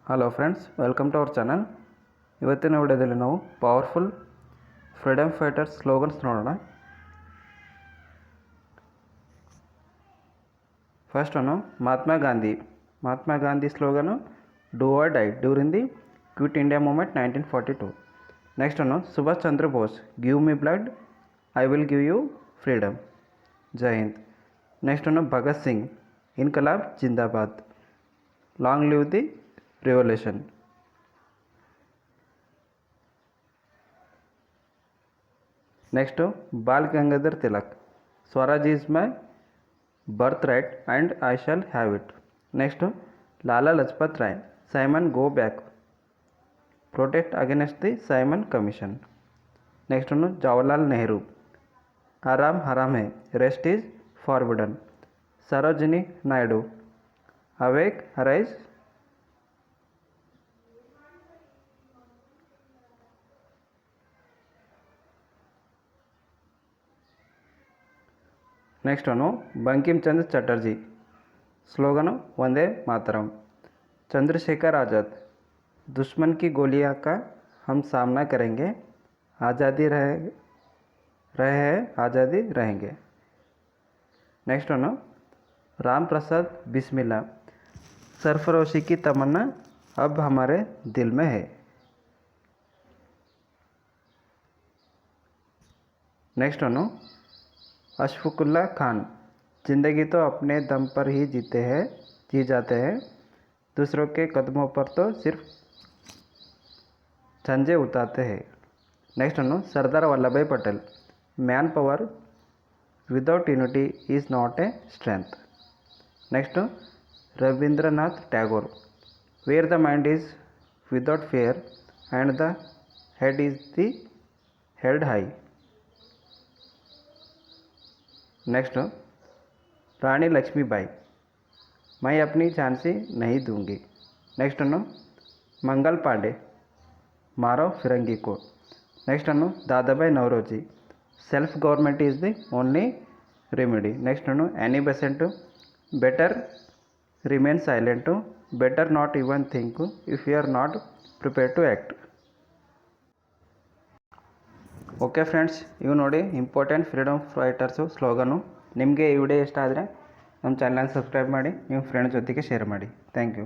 Hello friends, welcome to our channel. ಇವತ್ತಿನ ವಿಡಿಯೋದಲ್ಲಿ ನಾವು ಪವರ್ಫುಲ್ ಫ್ರೀಡಮ್ ಫೈಟರ್ಸ್ ಸ್ಲೋಗನ್ಸ್ ನೋಡೋಣ. First one Mahatma Gandhi slogan do or die during the Quit India Movement 1942. Next one Subhash Chandra Bose give me blood I will give you freedom. Jai Hind. Next one Bhagat Singh Inquilab Zindabad, long live the revolution. Next, Bal Gangadhar Tilak, Swaraj is my birthright and I shall have it. Next, Lala Lajpat Rai, Simon go back, protest against the Simon Commission. Next one, Jawaharlal Nehru, Haram haram hai, rest is forbidden. Sarojini Naidu, awake, arise. Next one Bankim Chandra Chatterjee slogan Vande Mataram. Chandrashekhar Azad दुश्मन की गोलियां का हम सामना करेंगे, आज़ादी रहे हैं आज़ादी रहेंगे. नेक्स्ट वन राम प्रसाद बिस्मिल्ला, सरफरोशी की तमन्ना अब हमारे दिल में है. नेक्स्ट वन अशफाकुल्ला खान, ज़िंदगी तो अपने दम पर ही जी जाते हैं, दूसरों के कदमों पर तो सिर्फ झंझे उतारते हैं. Next one Sardar Vallabh Bhai Patel, man power without unity is not a strength. Next Rabindranath Tagore, where the mind is without fear and the head is the held high. Next Rani Lakshmibai, मैं अपनी झांसी नहीं दूंगी. नेक्स्ट मंगल पांडे, मारो फिरंगी को. Next Dadabhai Naoroji, self government is the only remedy. Next Annie Besant, better remain silent, better not even think if you are not prepare to act. Okay friends, ಇವು ನೋಡಿ important freedom fighters ಸ್ಲೋಗನು. ನಿಮಗೆ ಈ video ಇಷ್ಟ ಆದರೆ ನಮ್ಮ ಚಾನಲ್ನ subscribe ಮಾಡಿ, ನಿಮ್ಮ ಫ್ರೆಂಡ್ಸ್ ಜೊತೆಗೆ ಶೇರ್ ಮಾಡಿ. Thank you.